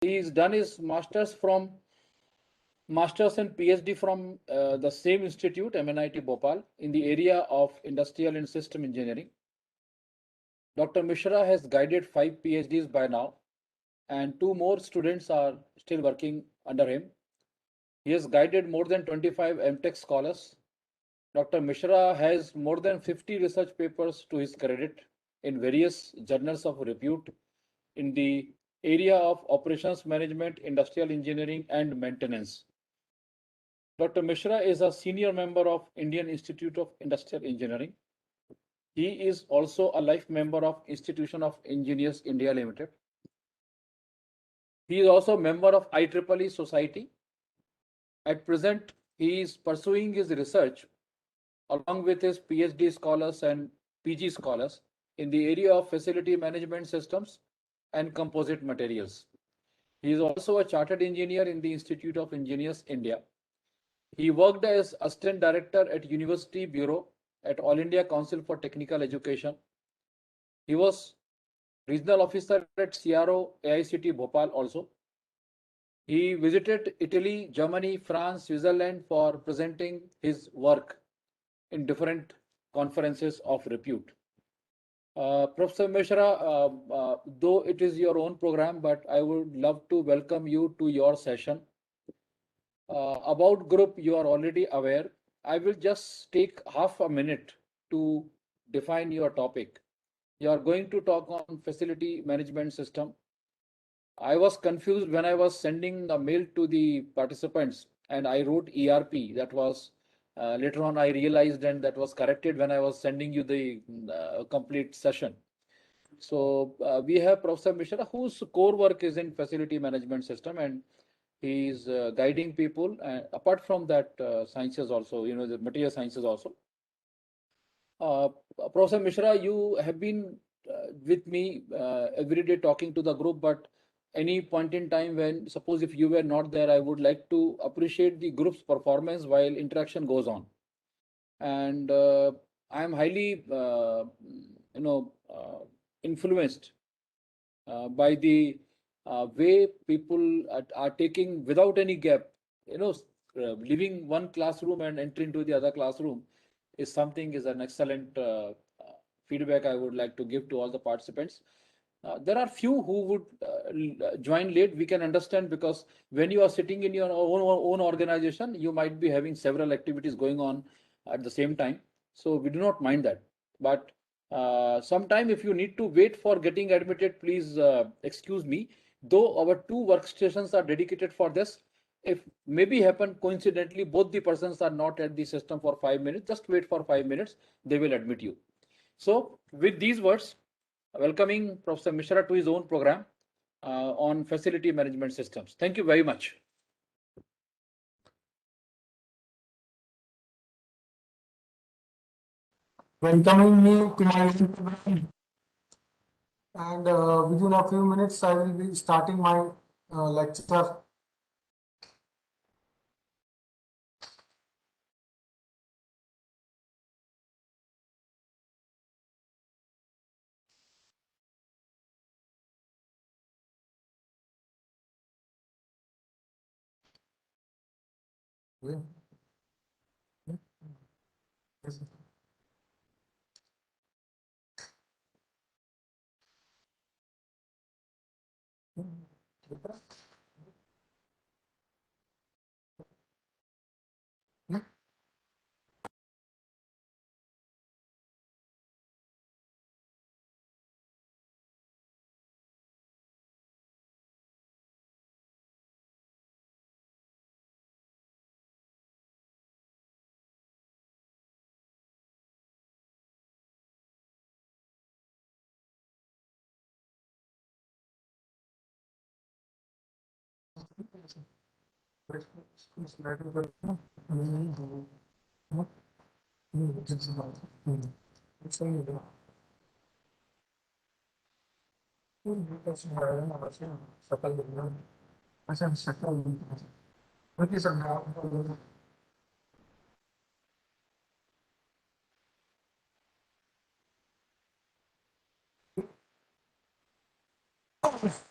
He's done his masters and PhD from the same institute, MNIT Bhopal, in the area of industrial and system engineering. Dr. Mishra has guided 5 PhDs by now, and 2 more students are still working under him. He has guided more than 25 MTech scholars. Dr. Mishra has more than 50 research papers to his credit in various journals of repute in the area of operations management, industrial engineering, and maintenance. Dr. Mishra is a senior member of Indian Institute of Industrial Engineering. He is also a life member of Institution of Engineers India Limited. He is also a member of IEEE Society. At present, he is pursuing his research along with his PhD scholars and PG scholars in the area of facility management systems and composite materials. He is also a chartered engineer in the Institute of Engineers India. He worked as assistant director at University Bureau at All India Council for Technical Education. He was regional officer at CRO AICT Bhopal also. He visited Italy, Germany, France, Switzerland for presenting his work in different conferences of repute. Professor Mishra, though it is your own program, but I would love to welcome you to your session. About group, you are already aware. I will just take half a minute to define your topic. You are going to talk on facility management system. I was confused when I was sending a mail to the participants and I wrote ERP. That was later on I realized, and that was corrected when I was sending you the complete session. So we have Professor Mishra, whose core work is in facility management system, and he is guiding people. Apart from that, sciences also, the material sciences also. Uh, Professor Mishra, you have been with me every day talking to the group, but any point in time when, suppose if you were not there, I would like to appreciate the group's performance while interaction goes on. And I am highly, influenced by the way people are taking without any gap, leaving one classroom and entering into the other classroom is an excellent feedback I would like to give to all the participants. There are few who would join late. We can understand, because when you are sitting in your own organization, you might be having several activities going on at the same time. So we do not mind that. But sometime if you need to wait for getting admitted, please excuse me. Though our 2 workstations are dedicated for this, if maybe happen coincidentally both the persons are not at the system for 5 minutes, just wait for 5 minutes, they will admit you. So with these words, welcoming Professor Mishra to his own program on facility management systems. Thank you very much. Welcoming me to my program. And within a few minutes, I will be starting my lecture.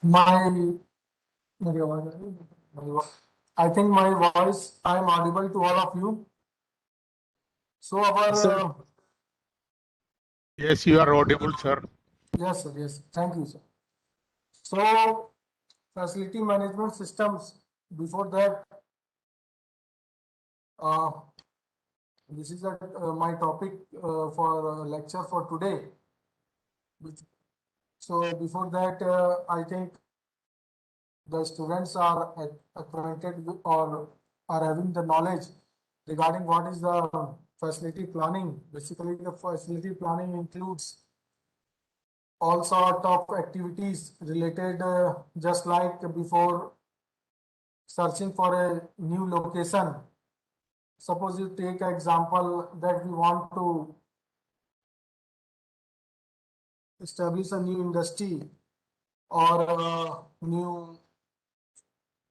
My मेरी आवाज आ रही है? I think my voice, I am audible to all of you. So our, Sir. Yes, you are audible, sir. yes, sir, yes, thank you, sir. So facility management systems, before that, uh, this is my topic for lecture for today. So before that, I think the students are acquainted with or are having the knowledge regarding what is the facility planning. Basically, the facility planning includes all sort of activities related, just like before searching for a new location. Suppose you take an example that we want to establish a new industry or a new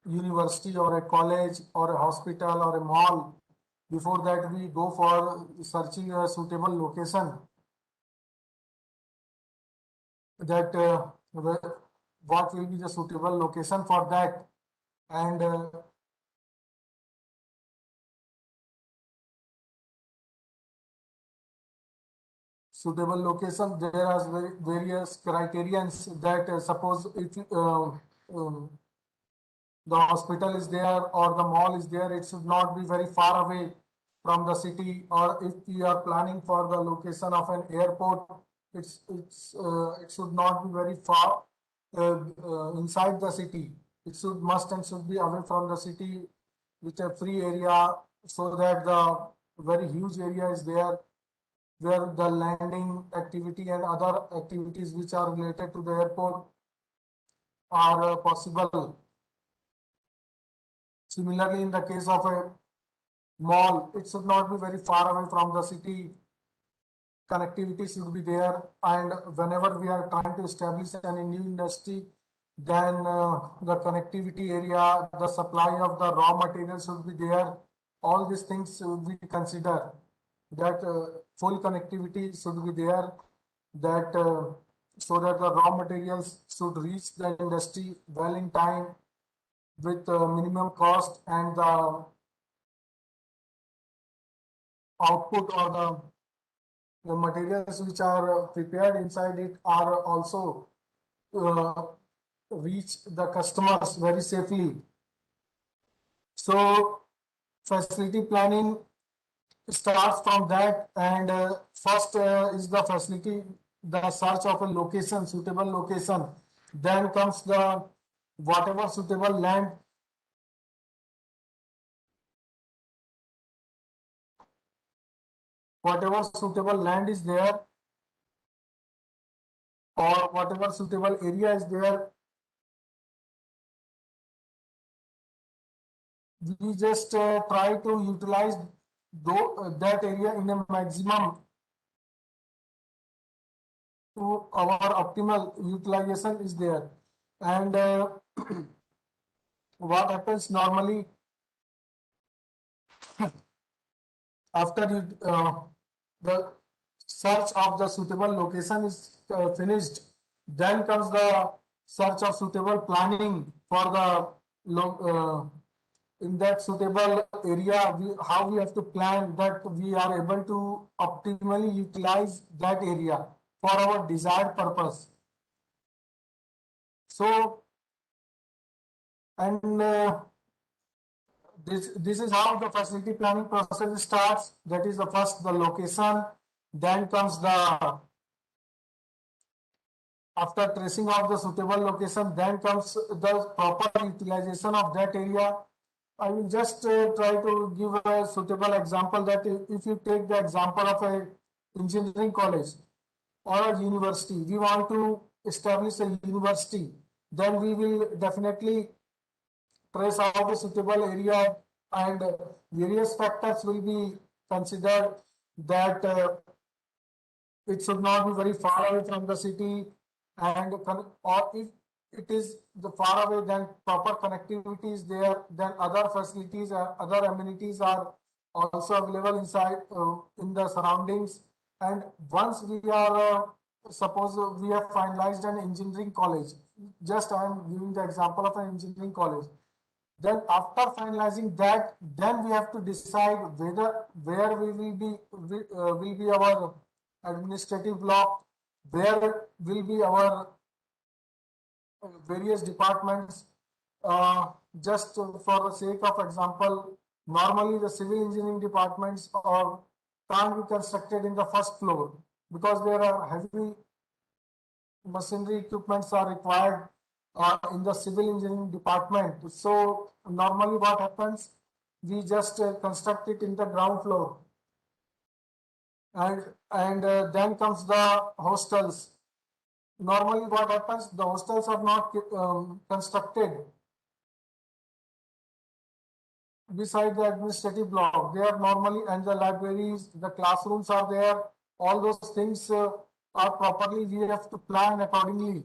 university or a college or a hospital or a mall. Before that, we go for searching a suitable location that what will be the suitable location for that, and suitable location, there are various criterions that suppose if the hospital is there or the mall is there, it should not be very far away from the city. Or if we are planning for the location of an airport, it should not be very far inside the city. It should must and should be away from the city with a free area, so that the very huge area is there where the landing activity and other activities which are related to the airport are possible. Similarly, in the case of a mall, it should not be very far away from the city. Connectivity should be there, and whenever we are trying to establish any new industry, then the connectivity area, the supply of the raw materials should be there. All these things we consider that full connectivity should be there, that so that the raw materials should reach the industry well in time with minimum cost, and the output or the materials which are prepared inside it are also uh, reach the customers very safely. So facility planning starts from that, and first is the facility, the search of a location, suitable location. Then comes the whatever suitable land, whatever suitable land is there, or whatever suitable area is there, we just try to utilize that area in a maximum to our optimal utilization is there. And what happens normally after the search of the suitable location is finished, then comes the search of suitable planning for the in that suitable area. How we have to plan that we are able to optimally utilize that area for our desired purpose. So, and this is how the facility planning process starts. That is the first the location, then comes the after tracing of the suitable location, then comes the proper utilization of that area. I will just try to give a suitable example that if you take the example of a engineering college or a university, we want to establish a university, then we will definitely trace out a suitable area, and various factors will be considered, that it should not be very far away from the city, and or if it is the far away, then proper connectivity is there, then other facilities, other amenities are also available inside in the surroundings. And once we are suppose we have finalized an engineering college. Just I am giving the example of an engineering college. Then after finalizing that, then we have to decide whether where we will be our administrative block, where will be our various departments. Just for the sake of example, normally the civil engineering departments are can't be constructed in the first floor because there are heavy machinery equipments are required in the civil engineering department. So normally what happens, we just construct it in the ground floor, and then comes the hostels. Normally what happens, the hostels are not constructed beside the administrative block. They are normally, and the libraries, the classrooms are there. All those things are properly, we have to plan accordingly.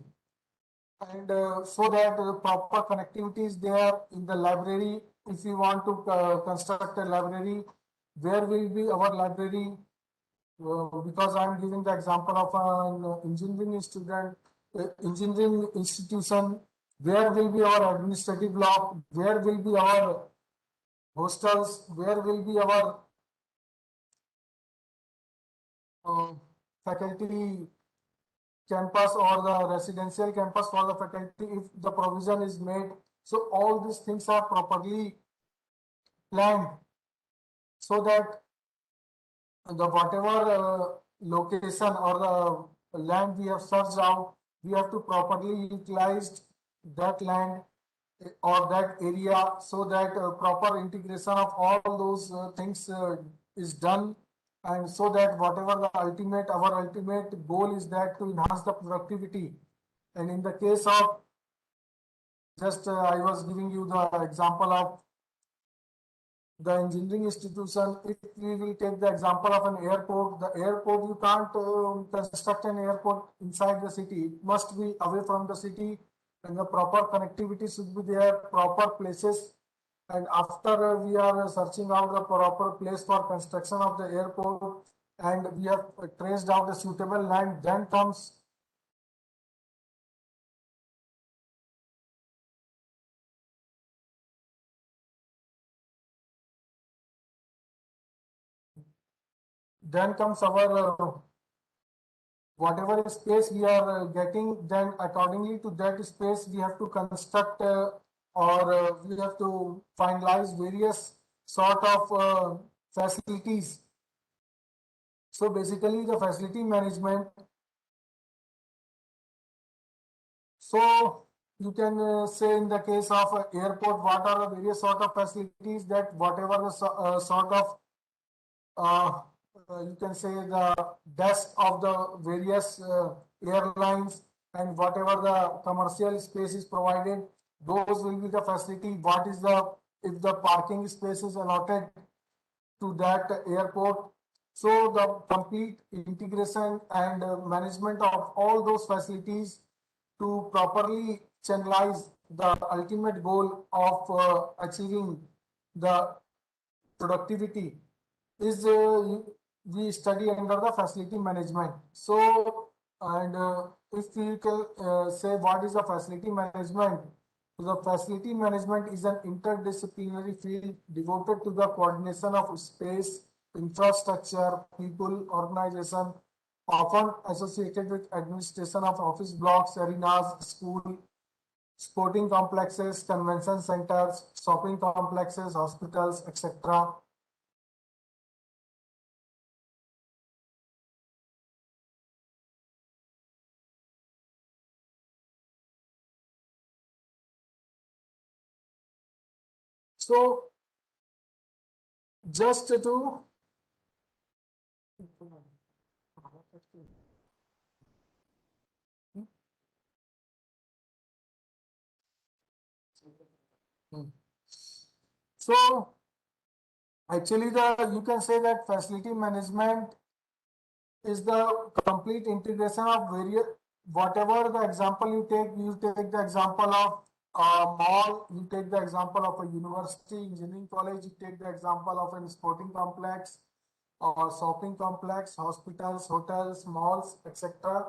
And so that proper connectivity is there in the library. If you want to construct a library, where will be our library? Because I am giving the example of an engineering student, engineering institution, where will be our administrative block, where will be our hostels, where will be our uh, faculty campus or the residential campus for the faculty if the provision is made. So all these things are properly planned so that the whatever location or the land we have searched out, we have to properly utilize that land or that area so that proper integration of all those things is done, and so that whatever the ultimate, our ultimate goal is that to enhance the productivity. And in the case of just I was giving you the example of the engineering institution. If we will take the example of an airport, the airport, you can't construct an airport inside the city. It must be away from the city, and the proper connectivity should be there, proper places. And after we are searching out the proper place for construction of the airport, and we have traced out the suitable land, then comes our whatever space we are getting, then accordingly to that space we have to construct or we have to finalize various sort of facilities. So basically the facility management, so you can say in the case of airport, what are the various sort of facilities, that whatever the sort of uh, you can say the desk of the various airlines, and whatever the commercial space is provided, those will be the facility. What is the, if the parking space is allotted to that airport. So the complete integration and management of all those facilities to properly channelize the ultimate goal of achieving the productivity is we study under the facility management. So, and if we can say what is the facility management, the facility management is an interdisciplinary field devoted to the coordination of space, infrastructure, people, organization, often associated with administration of office blocks, arenas, school, sporting complexes, convention centers, shopping complexes, hospitals, etc. So just to so actually the you can say that facility management is the complete integration of various, whatever the example you take the example of a mall, you take the example of a university, engineering college, you take the example of a sporting complex or shopping complex, hospitals, hotels, malls, etc.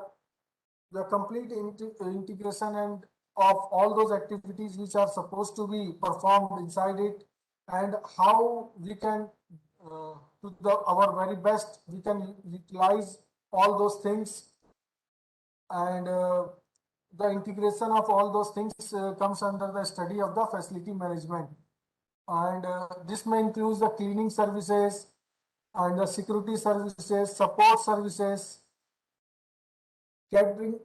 the complete integration and of all those activities which are supposed to be performed inside it, and how we can to our very best we can utilize all those things, and the integration of all those things comes under the study of the facility management. And this may include the cleaning services and the security services, support services, catering.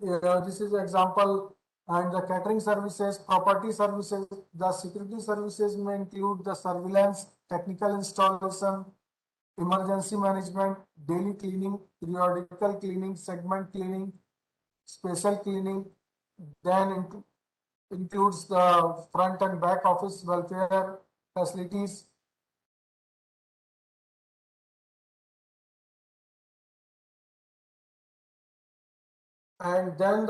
This is example, and the catering services, property services. The security services may include the surveillance, technical installation, emergency management, daily cleaning, periodical cleaning, segment cleaning, special cleaning. Then includes the front and back office welfare facilities. And then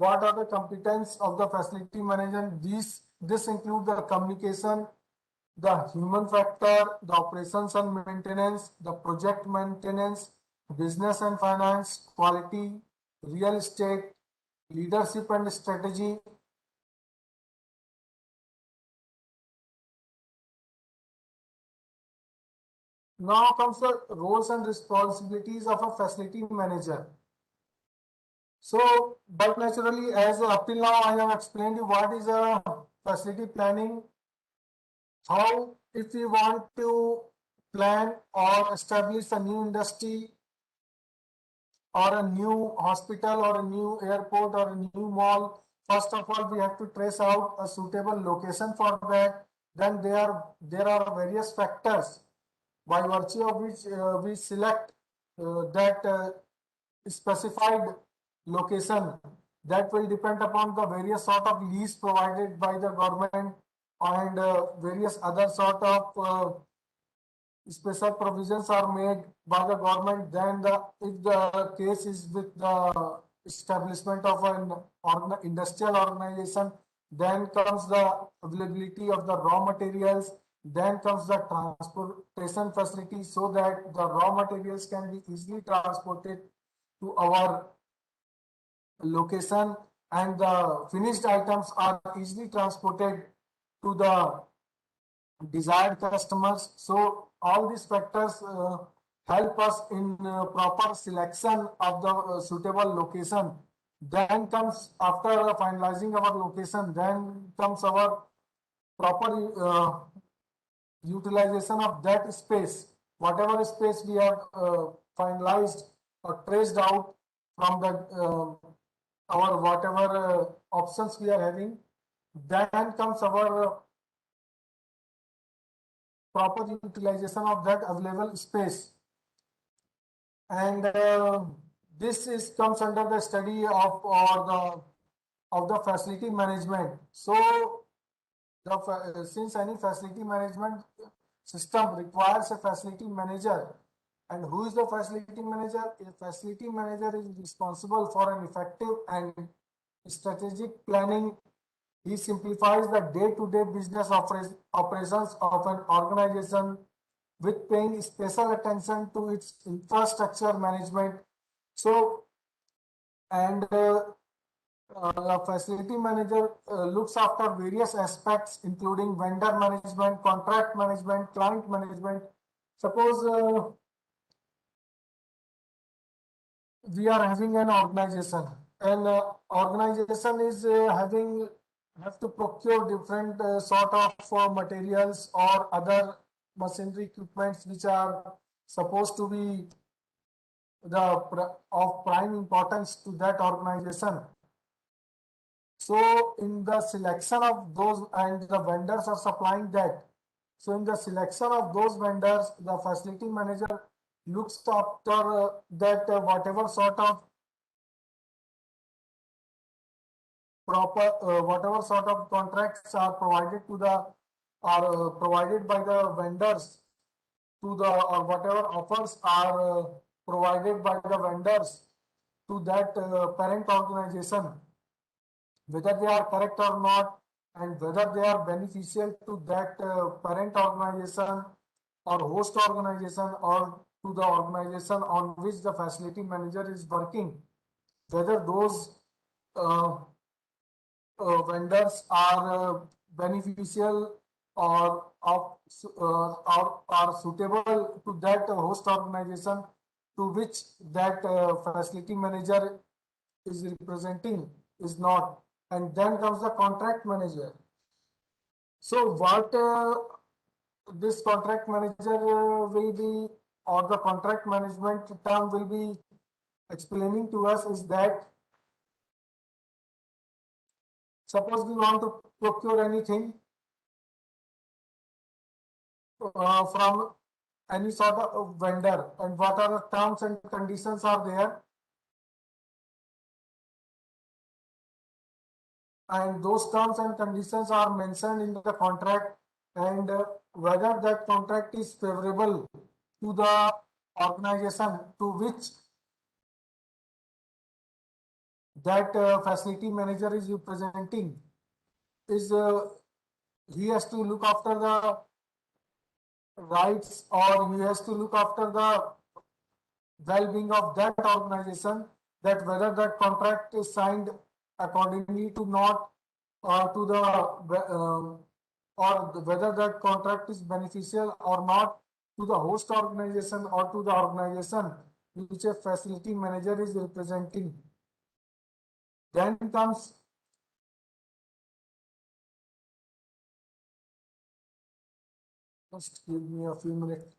what are the competence of the facility manager? This include the communication, the human factor, the operations and maintenance, the project maintenance, business and finance, quality, real estate, leadership and strategy. Now comes the roles and responsibilities of a facility manager. So, but naturally, as up till now, I have explained you what is a facility planning, how if we want to plan or establish a new industry or a new hospital or a new airport or a new mall, first of all, we have to trace out a suitable location for that. Then there are various factors by virtue of which we select that specified location. That will depend upon the various sort of lease provided by the government and various other sort of special provisions are made by the government. Then if the case is with the establishment of an industrial organization, then comes the availability of the raw materials, then comes the transportation facility so that the raw materials can be easily transported to our location and the finished items are easily transported to the desired customers. So all these factors help us in proper selection of the suitable location. Then comes, after finalizing our location, then comes our proper utilization of that space. Whatever space we have finalized or traced out from the our whatever options we are having, then comes our proper utilization of that available space. And this is comes under the study of the facility management. So since any facility management system requires a facility manager, and who is the facility manager? A facility manager is responsible for an effective and strategic planning. He simplifies the day-to-day business operations of an organization with paying special attention to its infrastructure management. So, and a facility manager looks after various aspects, including vendor management, contract management, client management. Suppose we are having an organization, and organization is have to procure different sort of materials or other machinery equipments which are supposed to be of prime importance to that organization. So in the selection of those, and the vendors are supplying that. So in the selection of those vendors, the facility manager looks after that whatever sort of proper whatever sort of contracts are provided to the are provided by the vendors to the, or whatever offers are provided by the vendors to that parent organization, whether they are correct or not, and whether they are beneficial to that parent organization or host organization or to the organization on which the facility manager is working. whether those uh, vendors are beneficial or are suitable to that host organization to which that facility manager is representing is not. And then comes the contract manager. So what this contract manager will be, or the contract management term will be explaining to us is that suppose we want to procure anything from any sort of vendor, and what are the terms and conditions are there, and those terms and conditions are mentioned in the contract, and whether that contract is favorable to the organization to which that facility manager is representing, is he has to look after the rights, or he has to look after the well-being of that organization, that whether that contract is signed accordingly to not to the or whether that contract is beneficial or not to the host organization or to the organization which a facility manager is representing. Then comes just give me a few minutes.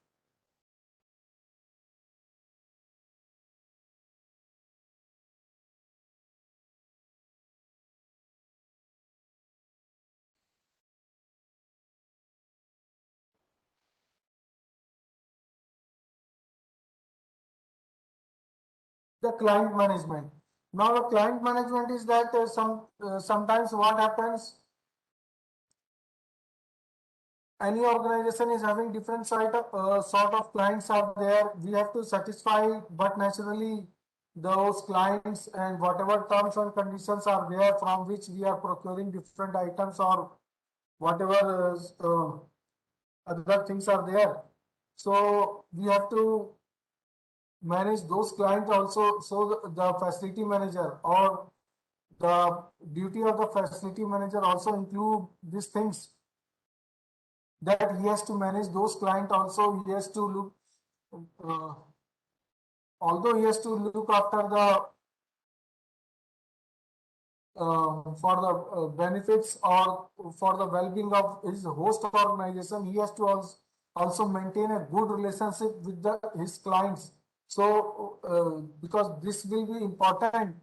The client management. Now the client management is that sometimes what happens, any organization is having different sort of clients are there. We have to satisfy, but naturally those clients and whatever terms and conditions are there from which we are procuring different items or whatever other things are there. So we have to manage those clients also. So the facility manager or the duty of the facility manager also include these things, that he has to manage those clients also. He has to look, although he has to look after the for the benefits or for the well-being of his host organization, he has to also maintain a good relationship with his clients. So because this will be important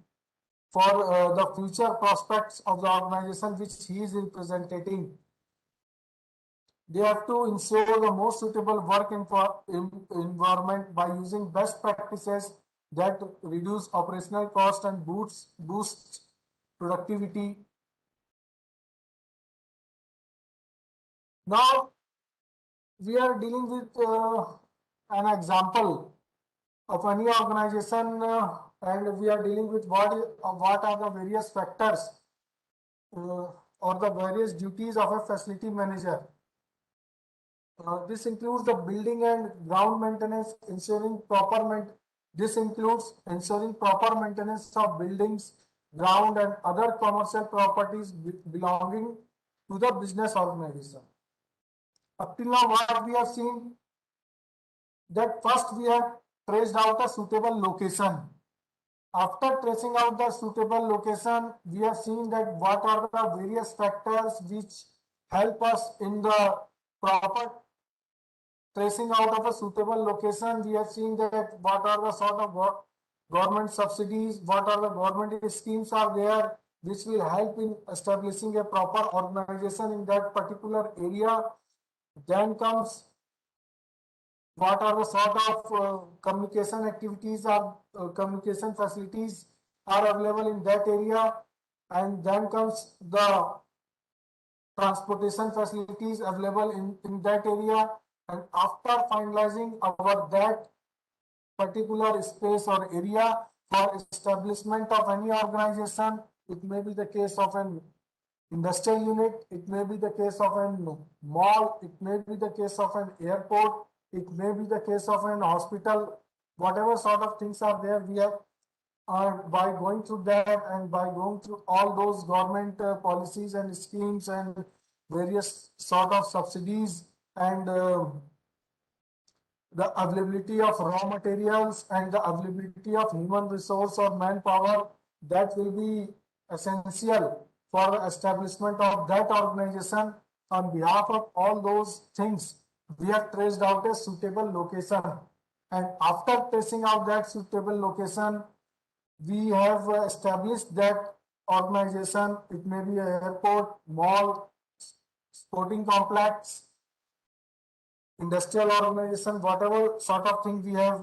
for the future prospects of the organization which he is representing. They have to ensure the most suitable work environment by using best practices that reduce operational cost and boost productivity. Now we are dealing with an example of any organization, and we are dealing with what are the various factors or the various duties of a facility manager. This includes the building and ground maintenance, this includes ensuring proper maintenance of buildings, ground and other commercial properties belonging to the business organization. Up till now, what we have seen, that first we have traced out a suitable location. After tracing out the suitable location, we have seen that what are the various factors which help us in the proper tracing out of a suitable location. We have seen that what are the sort of government subsidies, what are the government schemes are there, which will help in establishing a proper organization in that particular area. Then comes what are the sort of communication activities or communication facilities are available in that area. And then comes the transportation facilities available in that area. And after finalizing our that particular space or area for establishment of any organization, it may be the case of an industrial unit, it may be the case of a mall, it may be the case of an airport, it may be the case of an hospital, whatever sort of things are there, we have And by going through that and by going through all those government policies and schemes and various sort of subsidies and the availability of raw materials and the availability of human resource or manpower, that will be essential for the establishment of that organization. On behalf of all those things, we have traced out a suitable location. And after tracing out that suitable location, we have established that organization. It may be an airport, mall, sporting complex, industrial organization, whatever sort of thing we have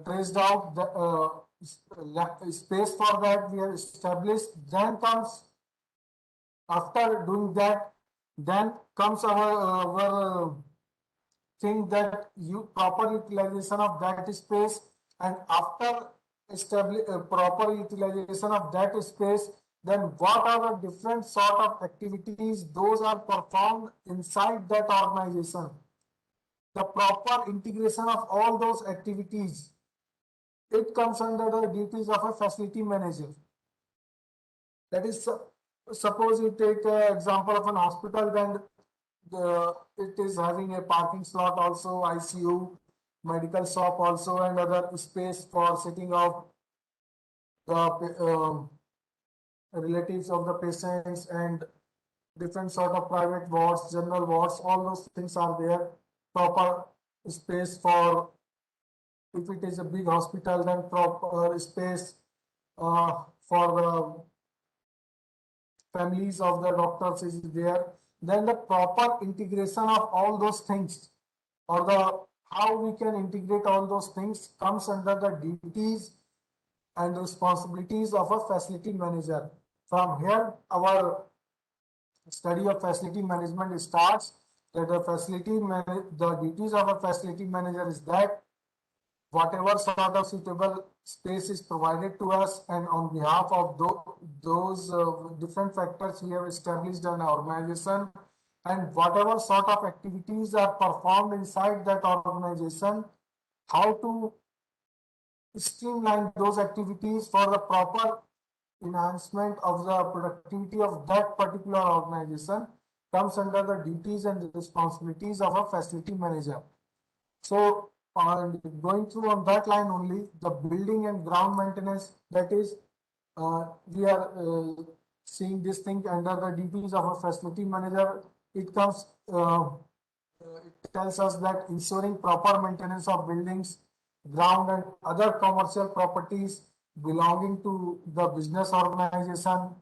traced out, the space for that we have established. Then comes, after doing that, then comes our thing that you proper utilization of that space. And after proper utilization of that space, then what are the different sort of activities those are performed inside that organization. The proper integration of all those activities, it comes under the duties of a facility manager. That is, suppose you take an example of an hospital, then it is having a parking slot also, ICU, medical shop also, and other space for sitting of the relatives of the patients, and different sort of private wards, general wards, all those things are there. Proper space for, if it is a big hospital, then proper space for the families of the doctors is there. Then the proper integration of all those things, or the how we can integrate all those things, comes under the duties and responsibilities of a facility manager. From here, our study of facility management starts. That the duties of a facility manager is that whatever sort of suitable space is provided to us, and on behalf of those different factors we have established an organization, and whatever sort of activities are performed inside that organization, how to streamline those activities for the proper enhancement of the productivity of that particular organization, comes under the duties and responsibilities of a facility manager. So, going through on that line only, the building and ground maintenance, that is, we are seeing this thing under the duties of a facility manager. It comes, it tells us that ensuring proper maintenance of buildings, ground, and other commercial properties belonging to the business organization.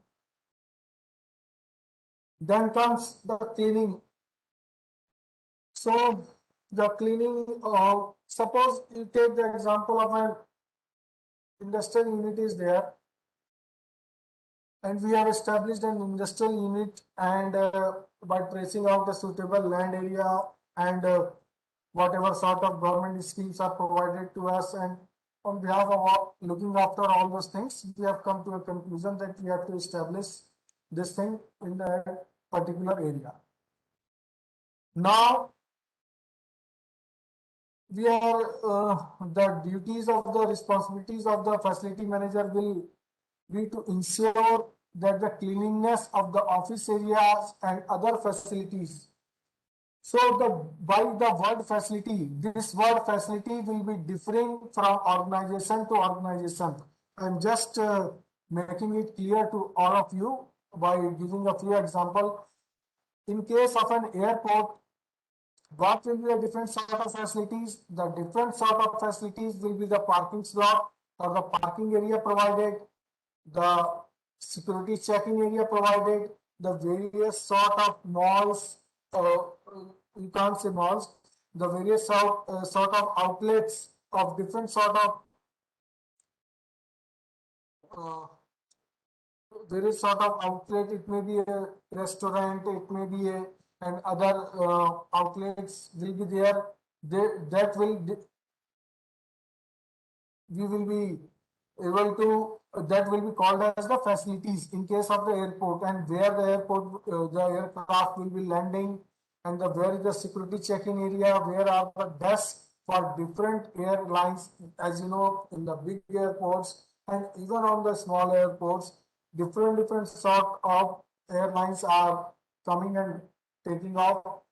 Then comes the cleaning. So the cleaning, suppose you take the example of an industrial unit is there, and we have established an industrial unit, and by tracing out the suitable land area and whatever sort of government schemes are provided to us, and on behalf of looking after all those things, we have come to a conclusion that we have to establish this thing in that particular area. Now, we are the duties of the responsibilities of the facility manager will be to ensure that the cleanliness of the office areas and other facilities. So by the word facility, this word facility will be differing from organization to organization. I'm just making it clear to all of you by giving a few examples. In case of an airport, what will be a different sort of facilities? The different sort of facilities will be the parking slot or the parking area provided, the security checking area provided, the various sort of malls, you can't say malls, the various sort of outlets of different sort of various sort of outlet. It may be a restaurant, it may be a, and other outlets will be there. That will we will be able to, that will be called as the facilities in case of the airport, and where the airport the aircraft will be landing, and where is the security checking area, where are the desks for different airlines. As you know, in the big airports and even on the small airports, different sort of airlines are coming and taking off.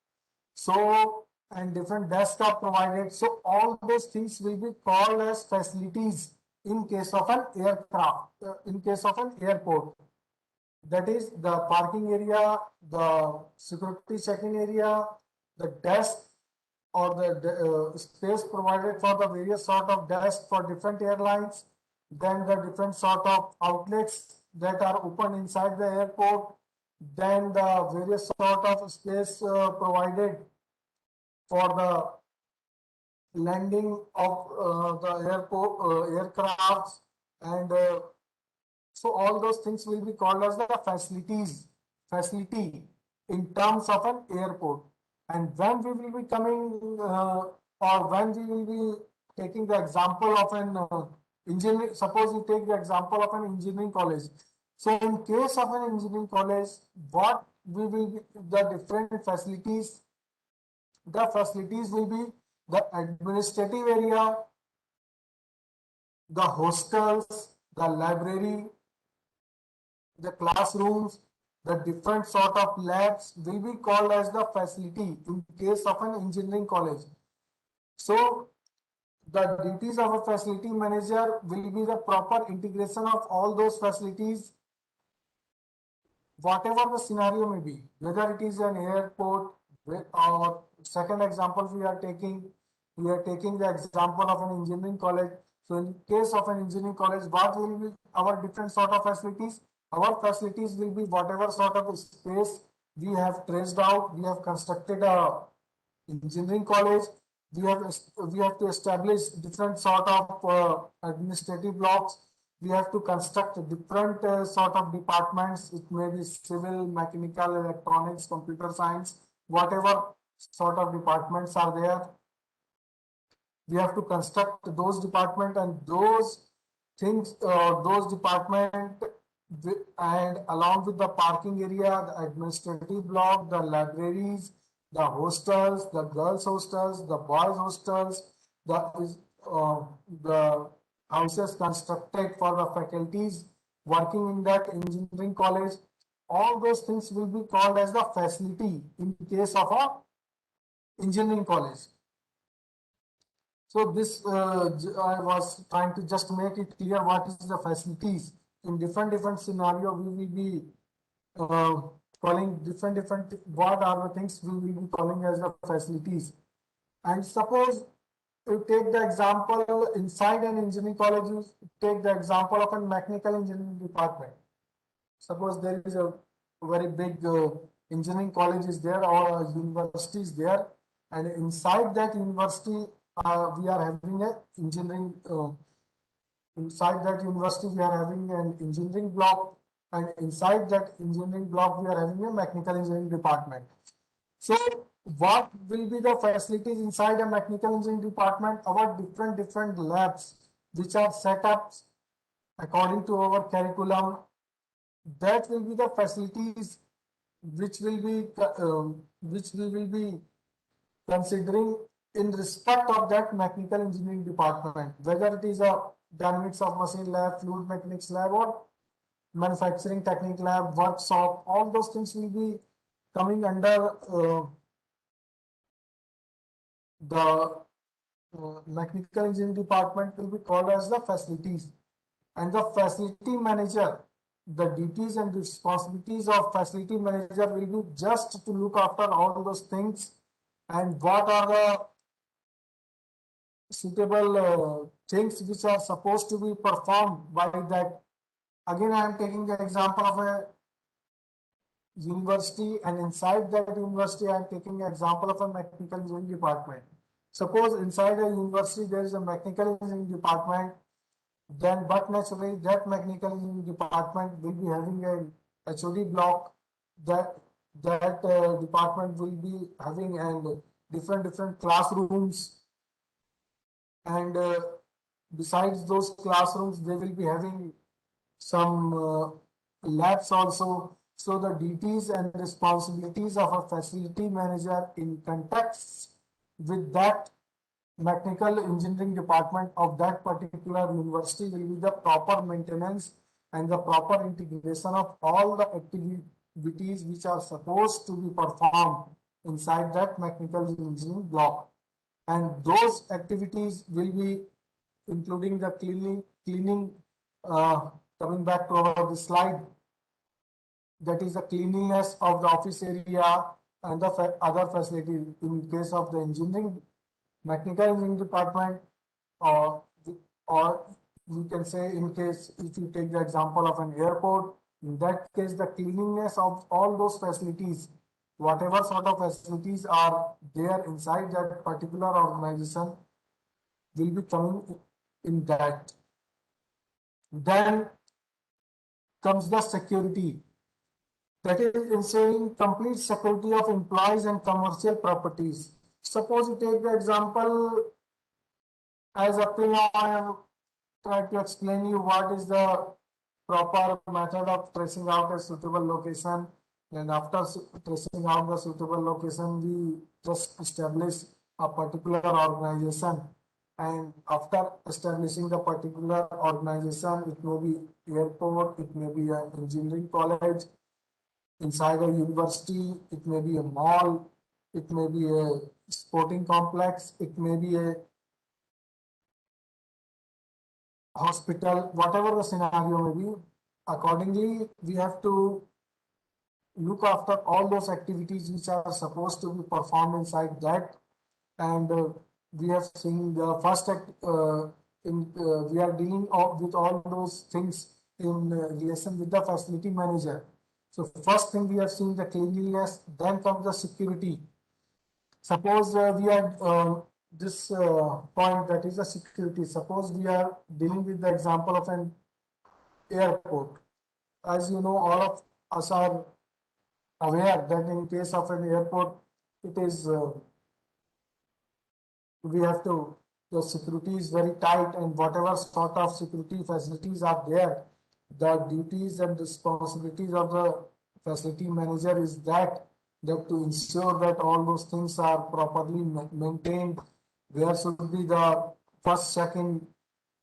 So, and different desks are provided. So all those things will be called as facilities in case of an aircraft, in case of an airport. That is the parking area, the security checking area, the desk or the space provided for the various sort of desks for different airlines, then the different sort of outlets that are open inside the airport, then the various sort of space provided for the landing of the airport aircrafts, and so all those things will be called as the facility in terms of an airport. And when we will be coming or when we will be taking the example of an engineering, suppose we take the example of an engineering college. So in case of an engineering college, what we will be the different facilities, the facilities will be the administrative area, the hostels, the library, the classrooms, the different sort of labs will be called as the facility in case of an engineering college. So the duties of a facility manager will be the proper integration of all those facilities, whatever the scenario may be, whether it is an airport or second example we are taking the example of an engineering college. So in case of an engineering college, what will be our different sort of facilities? Our facilities will be whatever sort of space we have traced out. We have constructed a engineering college. We have to establish different sort of administrative blocks. We have to construct different sort of departments. It may be civil, mechanical, electronics, computer science, whatever sort of departments are there. We have to construct those departments and those things, those department, and along with the parking area, the administrative block, the libraries, the hostels, the girls hostels, the boys hostels, the houses constructed for the faculties working in that engineering college. All those things will be called as the facility in case of a engineering college. So this I was trying to just make it clear what is the facilities in different scenario. We will be calling different what are the things we will be calling as the facilities. And suppose you take the example inside an engineering college, you take the example of a mechanical engineering department. Suppose there is a very big engineering college is there or a university is there, and inside that university we are having a engineering inside that university we are having an engineering block, and inside that engineering block we are having a mechanical engineering department. So what will be the facilities inside a mechanical engineering department? Our different labs which are set up according to our curriculum, that will be the facilities which will be which we will be considering in respect of that mechanical engineering department, whether it is a dynamics of machine lab, fluid mechanics lab, or manufacturing technique lab, workshop. All those things will be coming under the mechanical engineering department will be called as the facilities. And the facility manager, the duties and responsibilities of facility manager will be just to look after all those things and what are the suitable things which are supposed to be performed by that. Again, I am taking the example of a university, and inside that university, I am taking an example of a mechanical engineering department. Suppose inside a university there is a mechanical engineering department, then but naturally that mechanical engineering department will be having a HOD block, that department will be having and different classrooms, and besides those classrooms they will be having some labs also. So the duties and responsibilities of a facility manager in context with that mechanical engineering department of that particular university will be the proper maintenance and the proper integration of all the activities which are supposed to be performed inside that mechanical engineering block. And those activities will be including the cleaning, coming back to our slide, that is the cleanliness of the office area and the other facilities. In case of the engineering, mechanical engineering department, or or we can say, in case if you take the example of an airport, in that case the cleanliness of all those facilities, whatever sort of facilities are there inside that particular organization, will be coming in that. Then comes the security, that is ensuring complete security of employees and commercial properties. Suppose you take the example, as up till now I have tried to explain you what is the proper method of tracing out a suitable location, and after tracing out the suitable location, we just establish a particular organization, and after establishing the particular organization, it may be airport, it may be an engineering college, inside a university, it may be a mall, it may be a sporting complex, it may be a hospital, whatever the scenario may be. Accordingly, we have to look after all those activities which are supposed to be performed inside that. And we have seen the first we are dealing with all those things in relation with the facility manager. So first thing we have seen the cleanliness, then comes the security. Suppose we are this point, that is the security. Suppose we are dealing with the example of an airport. As you know, all of us are aware that in case of an airport, it is we have to, the security is very tight, and whatever sort of security facilities are there, the duties and responsibilities of the facility manager is that to ensure that all those things are properly maintained. There should be the first check-in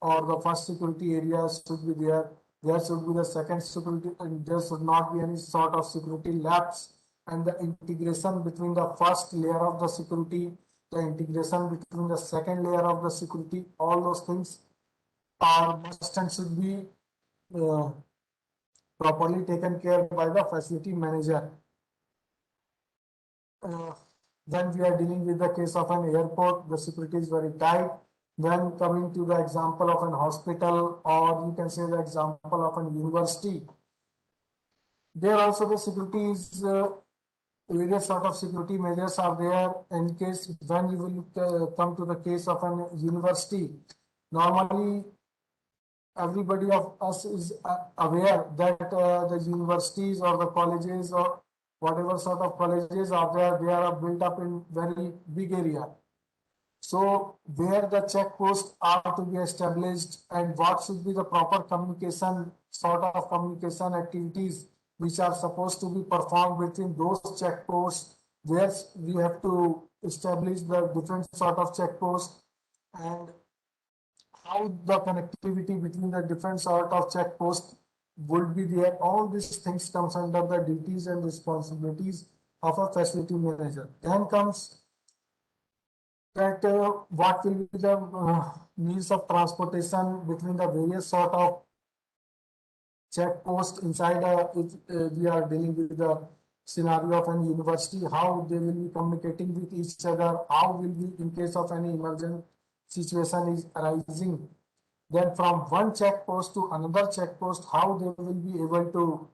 or the first security areas should be there. There should be the second security, and there should not be any sort of security lapse. And the integration between the first layer of the security, the integration between the second layer of the security, all those things are must and should be properly taken care by the facility manager. When we are dealing with the case of an airport, the security is very tight. Then coming to the example of an hospital, or you can say the example of an university, there also the security is various sort of security measures are there. In case when you will come to the case of an university, normally everybody of us is aware that the universities or the colleges or whatever sort of colleges are there, they are built up in very big area. So where the check posts are to be established, and what should be the proper communication, sort of communication activities which are supposed to be performed between those check posts, where we have to establish the different sort of check posts, and how the connectivity between the different sort of check posts would be there. All these things comes under the duties and responsibilities of a facility manager. Then comes that what will be the means of transportation between the various sort of check posts inside if we are dealing with the scenario of an university, how they will be communicating with each other, how will be in case of any emergent situation is arising. Then from one check post to another check post, how they will be able to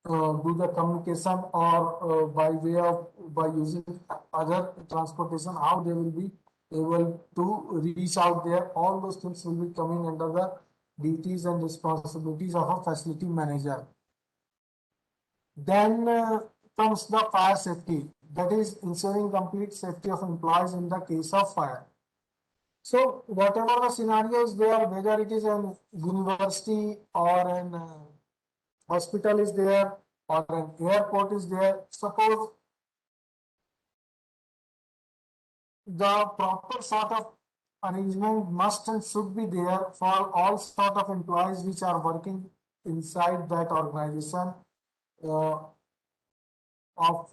do the communication, or by using other transportation, how they will be able to reach out there. All those things will be coming under the duties and responsibilities of a facility manager. Then comes the fire safety, that is ensuring complete safety of employees in the case of fire. So whatever the scenarios there, whether it is an university or an hospital is there or an airport is there, suppose the proper sort of arrangement must and should be there for all sort of employees which are working inside that organization. Uh, of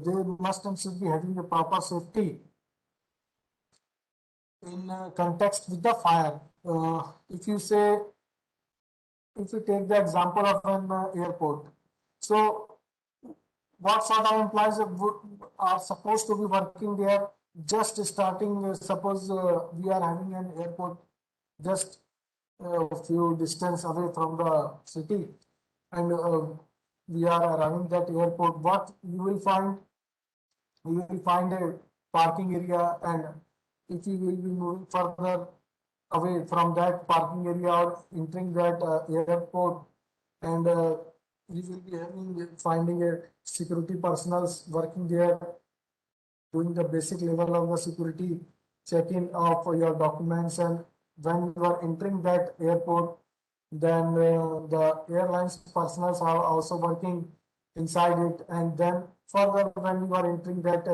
they must and should be having a proper safety in context with the fire. If you say, if you take the example of an airport, so what sort of employees are supposed to be working there? Just starting, suppose we are having an airport just a few distance away from the city, and we are arriving that airport. What you will find a parking area, and if you will be moving further away from that parking area or entering that airport, and you will be finding a security personals working there, doing the basic level of the security check-in of your documents. And when you are entering that airport, then the airlines personals are also working inside it. And then further, when you are entering that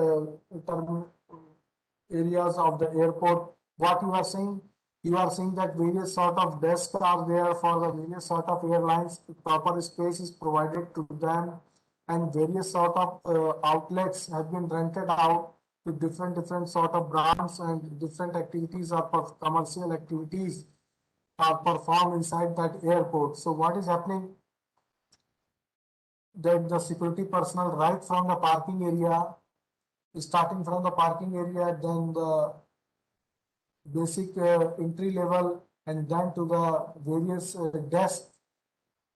areas of the airport, what you are seeing that various sort of desks are there for the various sort of airlines. Proper space is provided to them, and various sort of outlets have been rented out to different sort of brands, and different activities or commercial activities are performed inside that airport. So what is happening, that the security personnel right from the parking area, starting from the parking area, then the basic entry level, and then to the various desks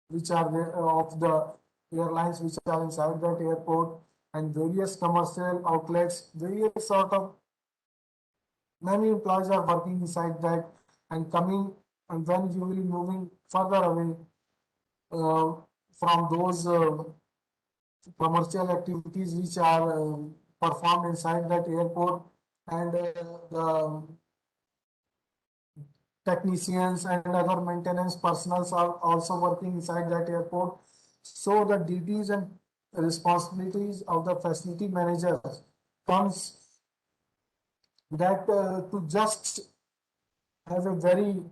which are there, of the airlines which are inside that airport, and various commercial outlets, various sort of many employees are working inside that and coming. And when you will be moving further away uh, from those commercial activities which are performed inside that airport, and the technicians and other maintenance personals are also working inside that airport. So the duties and responsibilities of the facility managers comes that to just have a very,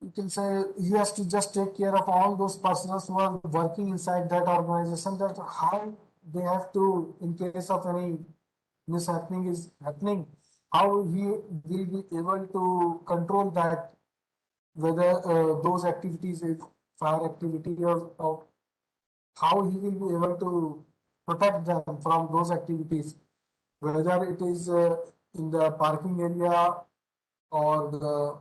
you can say, he has to just take care of all those persons who are working inside that organization, that how they have to, in case of any mishappening is happening, how he will be able to control that, whether those activities is fire activity, or how he will be able to protect them from those activities, whether it is in the parking area or the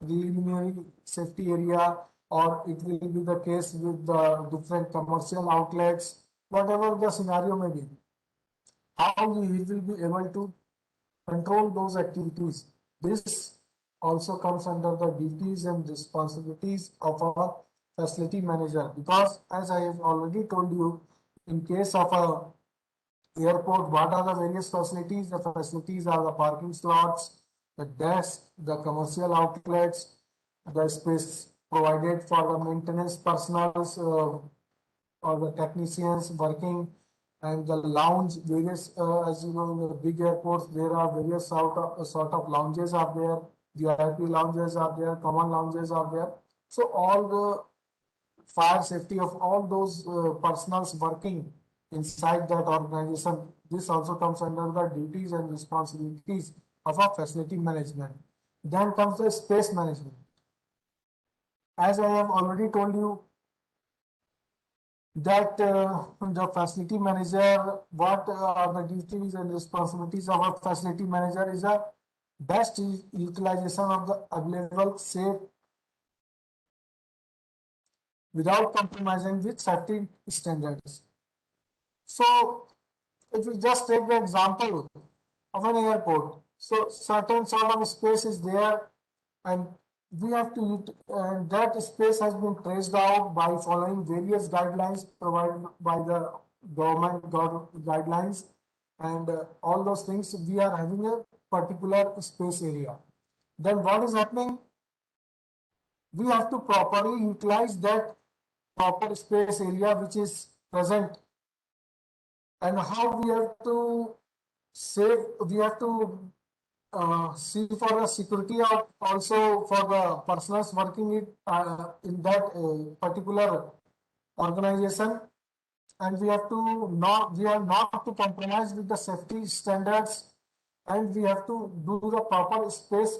preliminary safety area, or it will be the case with the different commercial outlets, whatever the scenario may be, how he will be able to control those activities. This also comes under the duties and responsibilities of a facility manager, because as I have already told you, in case of a airport, what are the various facilities? The facilities are the parking slots, the desk, the commercial outlets, the space provided for the maintenance personnel or the technicians working, and the lounge, various, as you know, in the big airports, there are various sort of lounges are there, VIP lounges are there, common lounges are there. So all the fire safety of all those personals working inside that organization, this also comes under the duties and responsibilities of a facility management. Then comes the space management. As I have already told you, that the facility manager, what are the duties and responsibilities of a facility manager, is a best utilization of the available safe without compromising with safety standards. So if we just take the example of an airport, so certain sort of space is there, and we have to, and that space has been traced out by following various guidelines provided by the government guidelines, and all those things. We are having a particular space area. Then what is happening? We have to properly utilize that proper space area which is present and how we have to save, we have to see for the security of also for the persons working in that particular organization, and we are not to compromise with the safety standards, and we have to do the proper space,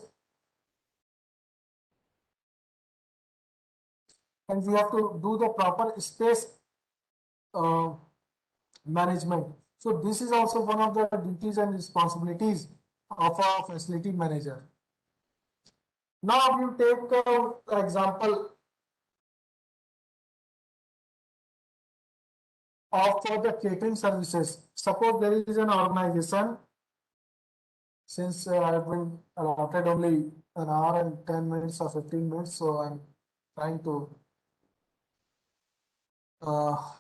and we have to do the proper space uh, management. So this is also one of the duties and responsibilities of a facility manager. Now we take example of for the catering services. Suppose there is an organization, since I have been allotted only an hour and 10 minutes or 15 minutes, so I'm trying to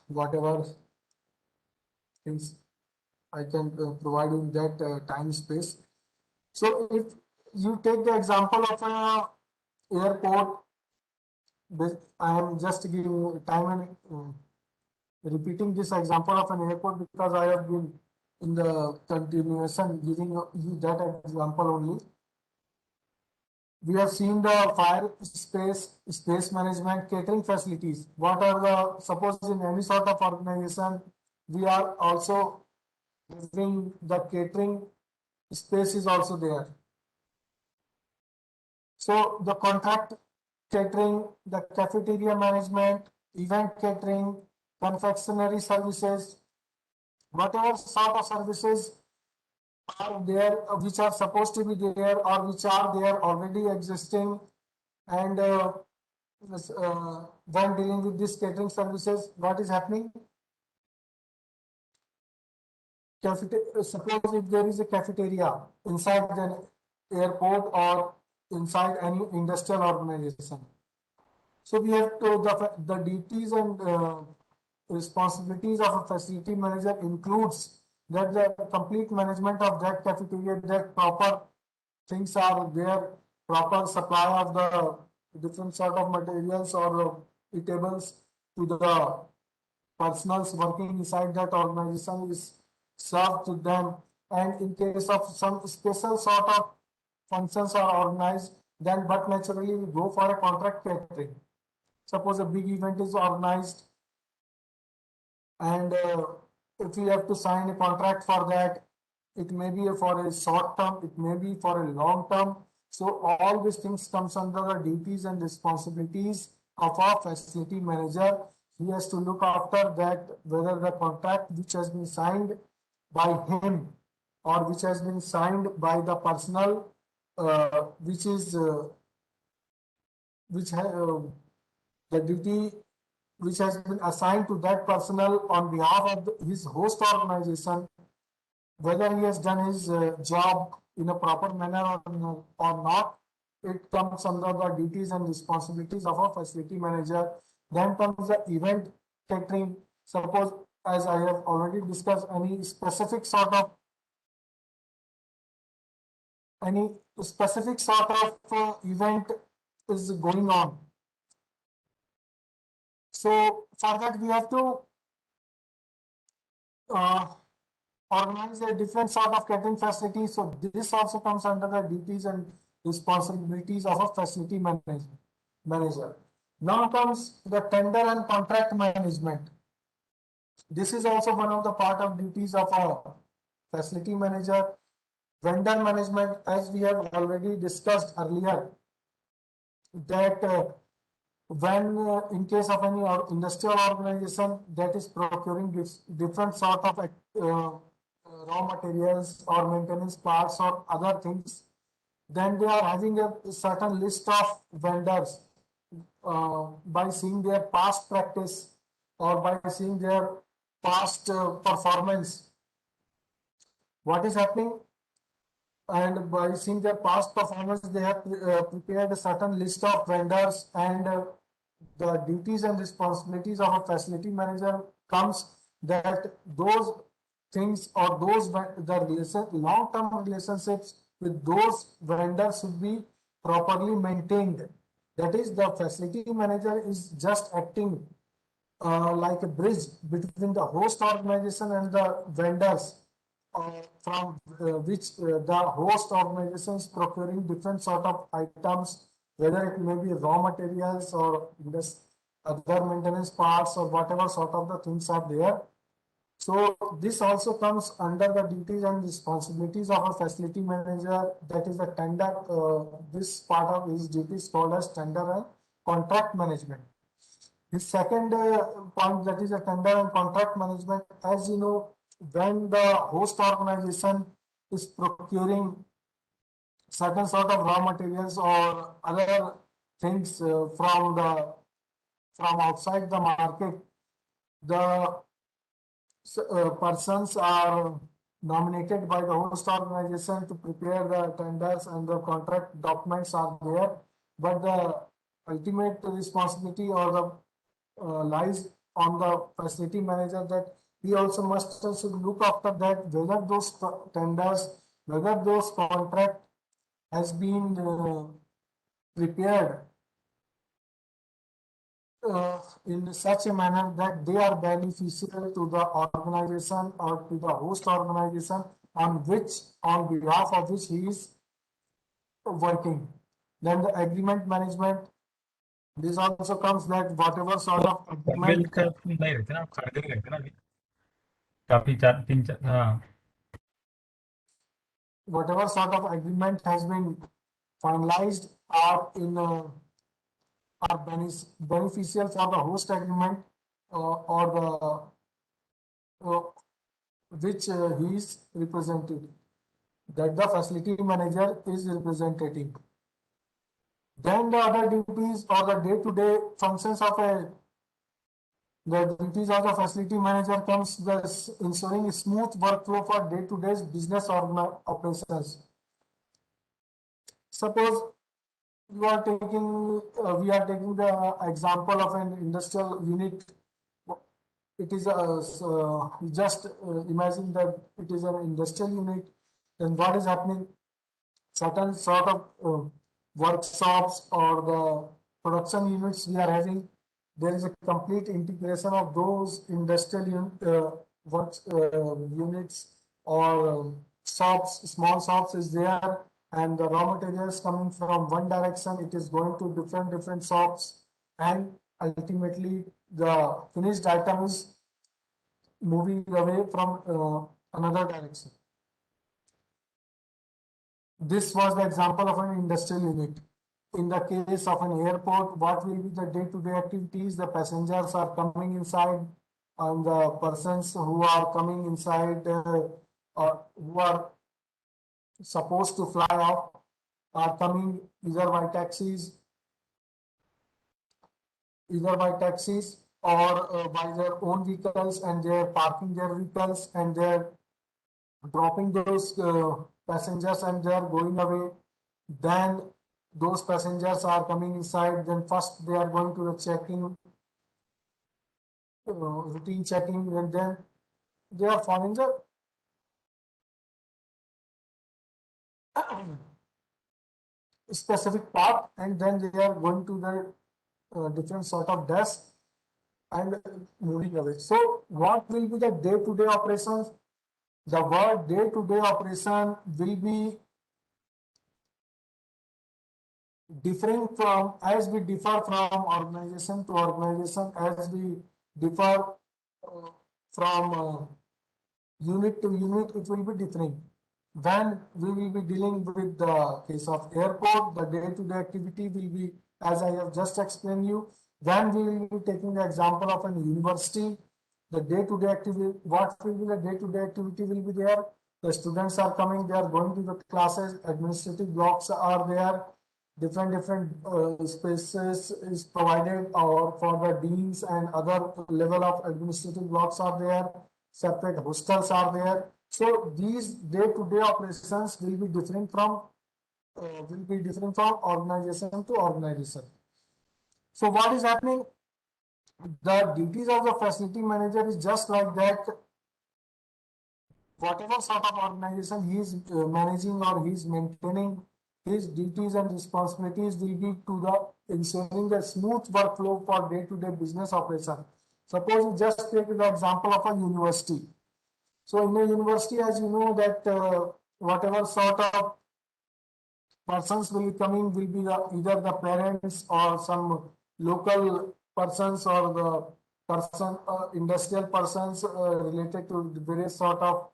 whatever things I can provide in that time space. So if you take the example of an airport, I am just giving time and repeating this example of an airport because I have been in the continuation giving you that example only. We have seen the fire space management, catering facilities. What are the, suppose in any sort of organization, we are also having the catering space is also there. So the contract catering, the cafeteria management, event catering, confectionery services, whatever sort of services are there, which are supposed to be there or which are there already existing, and when dealing with these catering services, what is happening? Suppose if there is a cafeteria inside the airport or inside any industrial organization. So we have to, the duties and responsibilities of a facility manager includes that the complete management of that cafeteria, that proper things are there, proper supply of the different sort of materials or eatables to the personals working inside that organization is served to them. And in case of some special sort of functions are organized, then but naturally we go for a contract catering. Suppose a big event is organized, and if we have to sign a contract for that, it may be for a short term, it may be for a long term. So all these things comes under the duties and responsibilities of our facility manager. He has to look after that whether the contract which has been signed by him or which has been signed by the personnel which is which the duty which has been assigned to that personnel on behalf of his host organization, whether he has done his job in a proper manner or not, it comes under the duties and responsibilities of a facility manager. Then comes the event catering. Suppose, as I have already discussed, any specific sort of event is going on. So for that we have to organize a different sort of catering facility. So this also comes under the duties and responsibilities of a facility manager. Now comes the tender and contract management. This is also one of the part of duties of a facility manager. Vendor management, as we have already discussed earlier, that when in case of any industrial organization that is procuring different sort of raw materials or maintenance parts or other things, then they are having a certain list of vendors by seeing their past practice or by seeing their past performance. What is happening? And by seeing their past performance, they have prepared a certain list of vendors, and the duties and responsibilities of a facility manager comes that those things or those the long-term relationships with those vendors should be properly maintained. That is, the facility manager is just acting like a bridge between the host organization and the vendors, from which the host organization is procuring different sort of items, whether it may be raw materials or this other maintenance parts or whatever sort of the things are there. So this also comes under the duties and responsibilities of a facility manager. That is the tender. This part of his duties called as tender and contract management. The second point, that is a tender and contract management. As you know, when the host organization is procuring certain sort of raw materials or other things from outside the market, the persons are nominated by the host organization to prepare the tenders and the contract documents are there, but the ultimate responsibility or the lies on the facility manager, that he also must also look after that whether those tenders, whether those contract has been prepared in such a manner that they are beneficial to the organization or to the host organization on behalf of which he is working. Then the agreement management, this also comes that whatever sort of Kargil agreement, का नहीं रहते ना, कारगिल रहते ना अभी काफी चार तीन चार हाँ whatever sort of agreement has been finalized are in are beneficial for the host agreement or the which he is represented, that the facility manager is representing. Then the other duties or the day-to-day functions of the duties of the facility manager comes the ensuring a smooth workflow for day-to-day business operations. Suppose we are taking the example of an industrial unit. It is just imagine that it is an industrial unit. Then what is happening? Certain sort of workshops or the production units we are having. There is a complete integration of those industrial units or shops, small shops is there, and the raw materials coming from one direction, it is going to different shops, and ultimately the finished item is moving away from another direction. This was the example of an industrial unit. In the case of an airport, what will be the day-to-day activities? The passengers are coming inside, and the persons who are coming inside or who are supposed to fly off are coming either by taxis or by their own vehicles, and they're parking their vehicles and they're dropping those passengers and they're going away. Then those passengers are coming inside. Then first they are going to the checking, routine checking, and then they are following the specific path, and then they are going to the different sort of desk and moving away. So what will be the day-to-day operations? The word day-to-day operation will be differing from, as we differ from organization to organization, as we differ from unit to unit, it will be differing. When we will be dealing with the case of airport, the day-to-day activity will be, as I have just explained you. When we will be taking the example of an university, the day-to-day activity, what will be the day-to-day activity will be there. The students are coming, they are going to the classes, administrative blocks are there, different spaces is provided or for the deans and other level of administrative blocks are there, separate hostels are there. So these day-to-day operations will be different from organization to organization. So what is happening? The duties of the facility manager is just like that. Whatever sort of organization he is managing or he is maintaining, his duties and responsibilities will be to the ensuring the smooth workflow for day-to-day business operation. Suppose you just take the example of a university. So in a university, as you know that whatever sort of persons will be coming will be either the parents or some local persons or the person, industrial persons related to various sort of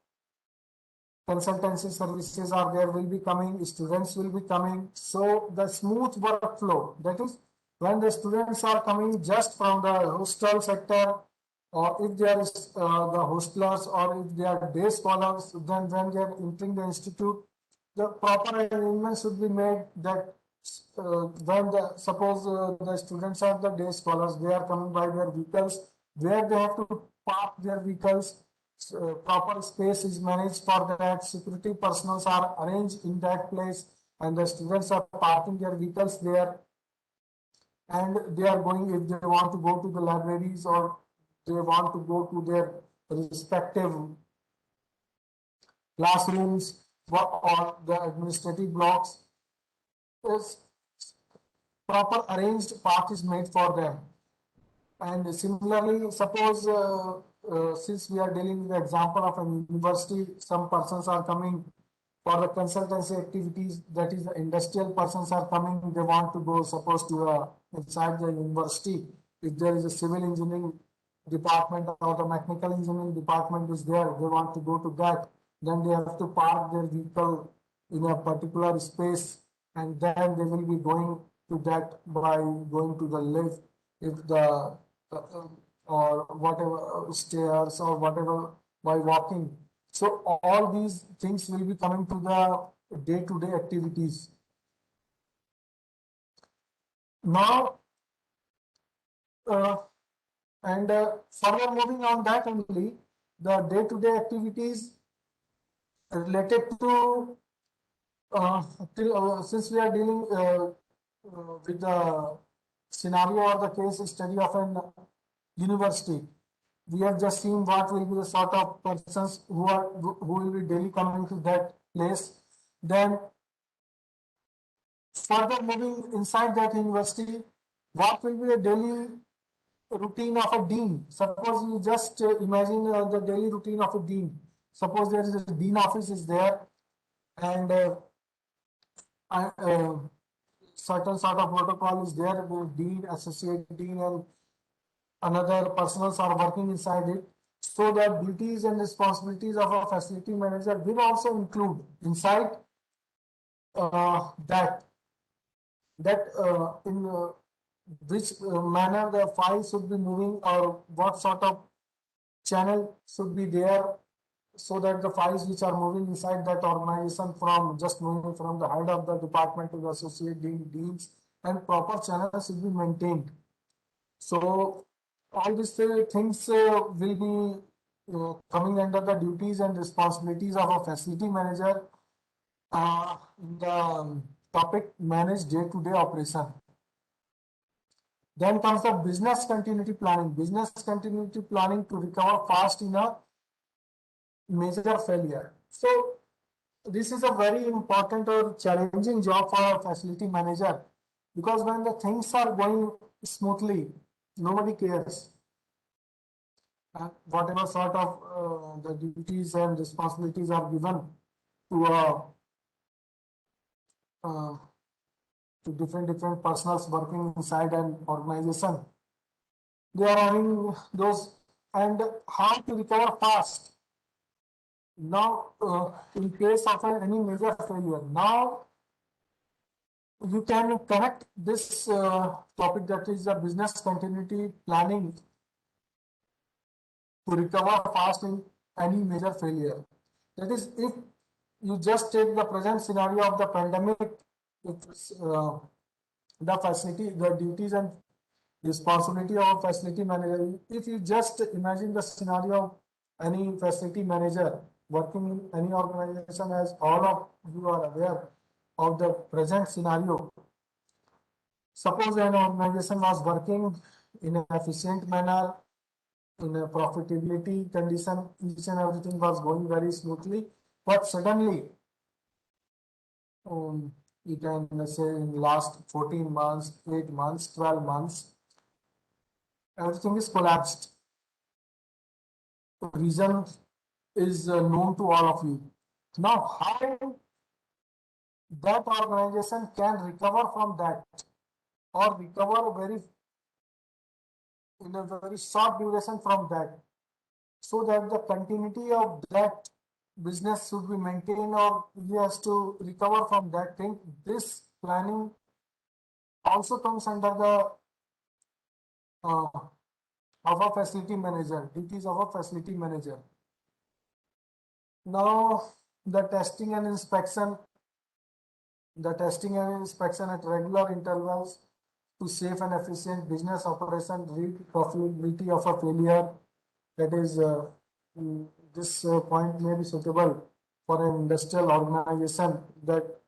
consultancy services are there will be coming, students will be coming. So the smooth workflow, that is when the students are coming just from the hostel sector, or if they are the hostlers, or if they are day scholars, then when they are entering the institute, the proper arrangement should be made that when the suppose the students are the day scholars, they are coming by their vehicles, where they have to park their vehicles. Proper space is managed for that. Security personnel are arranged in that place, and the students are parking their vehicles there. And they are going, if they want to go to the libraries or they want to go to their respective classrooms or the administrative blocks, is proper arranged path is made for them. And similarly, suppose since we are dealing with the example of a university, some persons are coming for the consultancy activities, that is the industrial persons are coming, they want to go suppose to inside the university. If there is a civil engineering department or the mechanical engineering department is there, they want to go to that, then they have to park their vehicle in a particular space, and then they will be going to that by going to the lift, if the or whatever stairs or whatever by walking. So all these things will be coming to the day-to-day activities. Now, and further moving on that only, the day-to-day activities related to since we are dealing with the scenario or the case study of an university, we have just seen what will be the sort of persons who will be daily coming to that place. Then further moving inside that university, what will be the daily routine of a dean? Suppose you just imagine the daily routine of a dean. Suppose there is a dean office is there, and certain sort of protocol is there. The dean, associate dean, and another personals are working inside it. So the duties and responsibilities of a facility manager will also include inside that in which manner the file should be moving, or what sort of channel should be there, so that the files which are moving inside that organization from just moving from the head of the department to the associate deans, and proper channel should be maintained. So all these things will be coming under the duties and responsibilities of a facility manager. The topic manage day-to-day operation. Then comes the business continuity planning. Business continuity planning to recover fast in a major failure. So this is a very important or challenging job for a facility manager, because when the things are going smoothly, nobody cares. Whatever sort of the duties and responsibilities are given to different personals working inside an organization, they are having those. And how to recover fast. Now, in case of any major failure, now you can connect this topic, that is the business continuity planning, to recover fast in any major failure. That is, if you just take the present scenario of the pandemic, the facility, the duties and responsibility of facility manager. If you just imagine the scenario of any facility manager working in any organization, as all of you are aware of the present scenario. Suppose an organization was working in an efficient manner, in a profitability condition, each and everything was going very smoothly, but suddenly, you can say in last 14 months, 8 months, 12 months, everything is collapsed. reason is known to all of you. Now, how that organization can recover from that or recover very in a very short duration from that, so that the continuity of that business should be maintained or he has to recover from that thing. This planning also comes under the uh, of a facility manager, duties of a facility manager. Now, the testing and inspection at regular intervals to safe and efficient business operation, read profitability of a failure. That is, this point may be suitable for an industrial organization, that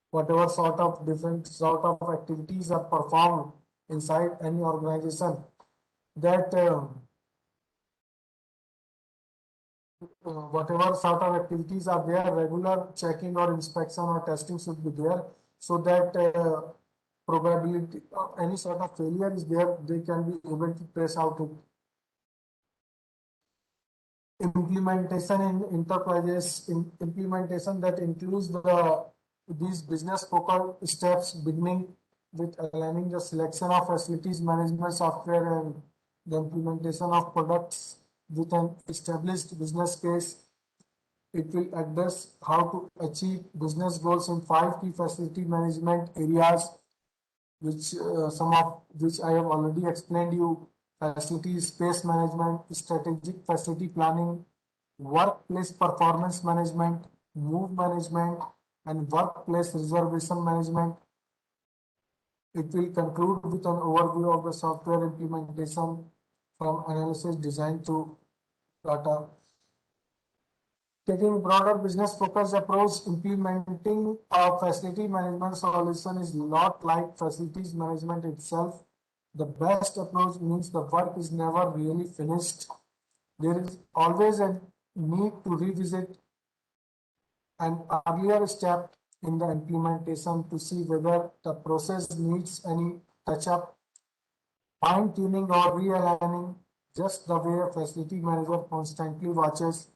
whatever sort of different sort of activities are performed inside any organization, that whatever sort of activities are there, regular checking or inspection or testing should be there, so that probability of any sort of failure is there, they can be able to trace out it. Implementation in enterprises, implementation that includes these business focused steps, beginning with aligning the selection of facilities management software and the implementation of products with an established business case. It will address how to achieve business goals in 5 key facility management areas, which some of which I have already explained you: facility space management, strategic facility planning, workplace performance management, move management, and workplace reservation management. It will conclude with an overview of the software implementation from analysis, design to data. Taking broader business focused approach, implementing a facility management solution is not like facilities management itself. The best approach means the work is never really finished. There is always a need to revisit an earlier step in the implementation to see whether the process needs any touch-up, fine-tuning or realigning, just the way a facility manager constantly watches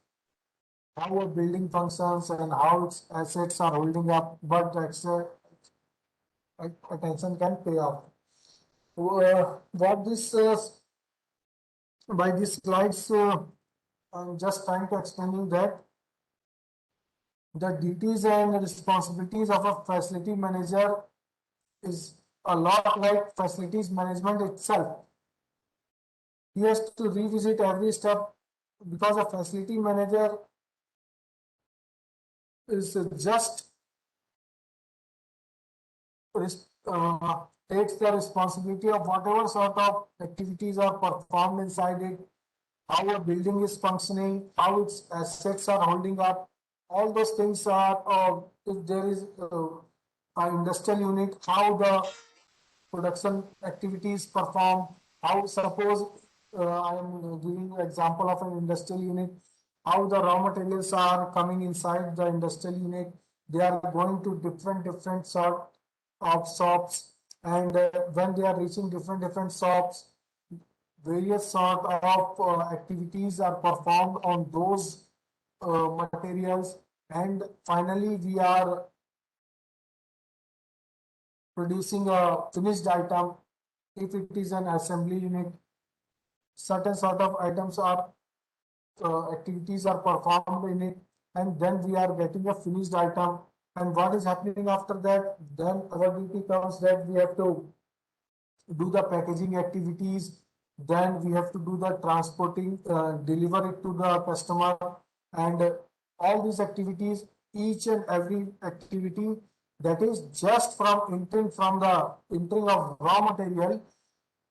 how a building functions and how its assets are holding up, but the extra attention can pay off. What this by these slides, I'm just trying to explain you that the duties and responsibilities of a facility manager is a lot like facilities management itself. He has to revisit every step, because a facility manager is just takes the responsibility of whatever sort of activities are performed inside it, how a building is functioning, how its assets are holding up. All those things are, if there is an industrial unit, how the production activities performed, how suppose I am giving you example of an industrial unit, how the raw materials are coming inside the industrial unit, they are going to different sort of shops, and when they are reaching different shops, various sort of activities are performed on those materials, and finally we are producing a finished item. If it is an assembly unit, certain sort of items are activities are performed in it, and then we are getting a finished item. And what is happening after that? Then our duty comes that we have to do the packaging activities, then we have to do the transporting, deliver it to the customer, and all these activities, each and every activity, that is just from entering of raw material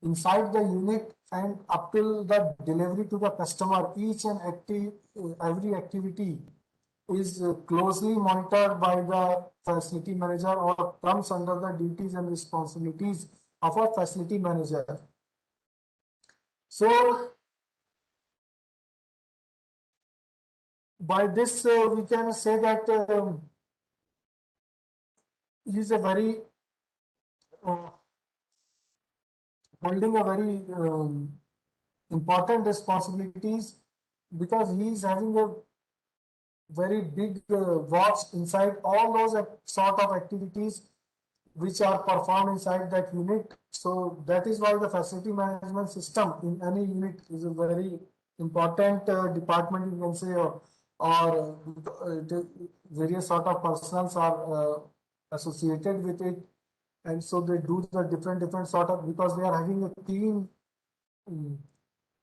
inside the unit and up till the delivery to the customer, each and every activity is closely monitored by the facility manager, or comes under the duties and responsibilities of a facility manager. So by this we can say that he is a very holding a very important responsibilities because he is having a very big watch inside all those sort of activities which are performed inside that unit. So that is why the facility management system in any unit is a very important department, you can say, or various sort of personnels are associated with it, and so they do the different sort of, because they are having a mm,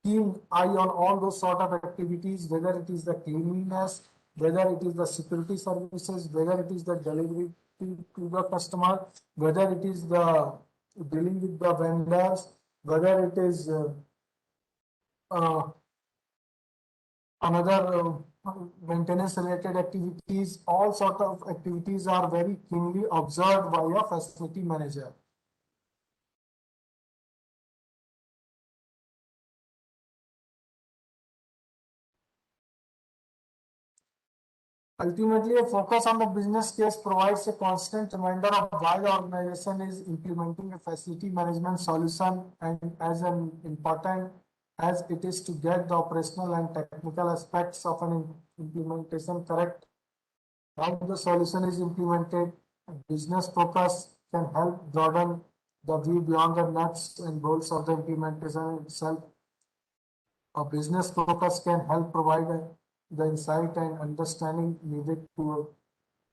keen eye on all those sort of activities, whether it is the cleanliness, whether it is the security services, whether it is the delivery to the customer, whether it is the dealing with the vendors, whether it is uh, another maintenance related activities, all sort of activities are very keenly observed by a facility manager. Ultimately, a focus on the business case provides a constant reminder of why the organization is implementing a facility management solution, and as an important as it is to get the operational and technical aspects of an implementation correct. How the solution is implemented, business focus can help broaden the view beyond the nuts and bolts of the implementation itself. A business focus can help provide the insight and understanding needed to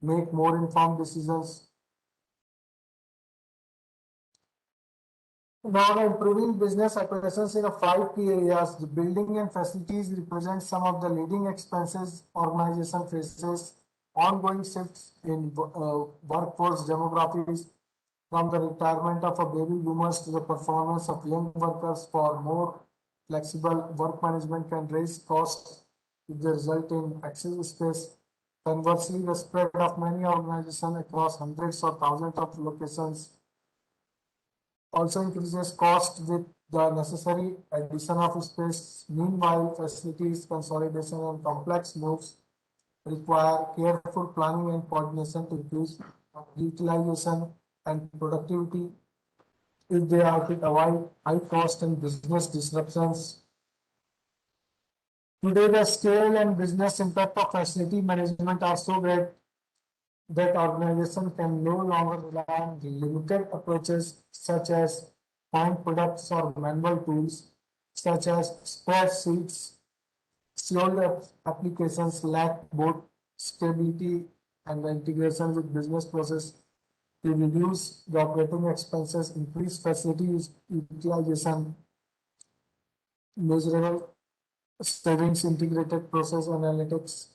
make more informed decisions. Now, improving business operations in 5 key areas. The building and facilities represent some of the leading expenses organization faces. Ongoing shifts in workforce demographics, from the retirement of a baby boomers to the performance of young workers for more flexible work management can raise costs if they result in excess space. Conversely, the spread of many organizations across hundreds or thousands of locations also increases cost with the necessary addition of space. Meanwhile, facilities consolidation and complex moves require careful planning and coordination to increase utilization and productivity if they are to avoid high cost and business disruptions. Today, the scale and business impact of facility management are so great that organization can no longer rely on limited approaches such as point products or manual tools such as spreadsheets. Slow applications lack both stability and the integration with business process to reduce the operating expenses, increase facility utilization, measurable savings, integrated process analytics.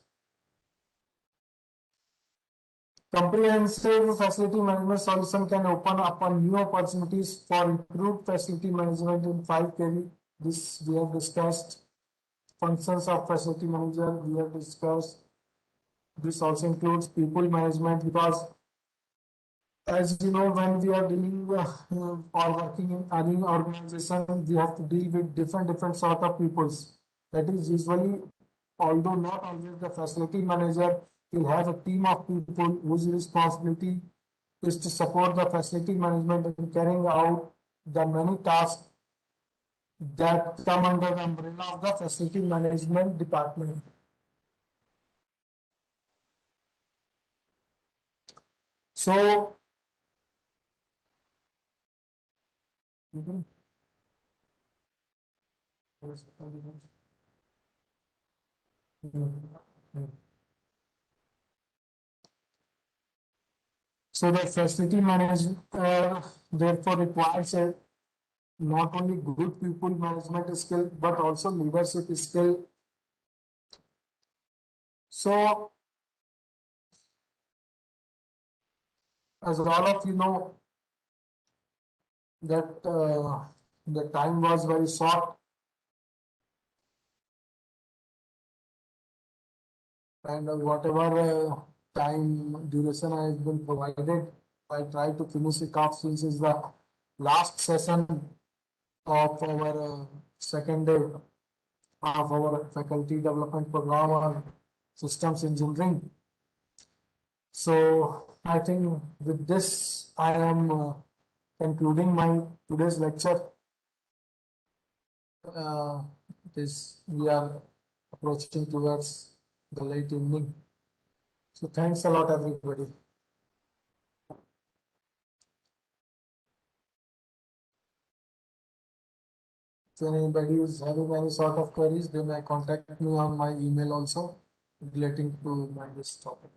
Comprehensive facility management solution can open up new opportunities for improved facility management in 5 key. This we have discussed. Functions of facility manager we have discussed. This also includes people management, because as you know, when we are dealing or working in any organization, we have to deal with different sort of peoples. That is usually, although not always the facility manager will have a team of people whose responsibility is to support the facility management in carrying out the many tasks that come under the umbrella of the facility management department. So, so the facility management therefore requires a not only good people management skill but also leadership skill. So, as all of you know, that the time was very short, and whatever time duration has been provided, I try to finish it off since it's the last session of our second day of our faculty development program on systems engineering. So I think with this I am concluding my today's lecture. We are approaching towards the late evening. So thanks a lot, everybody. If anybody is having any sort of queries, they may contact me on my email also relating to this topic.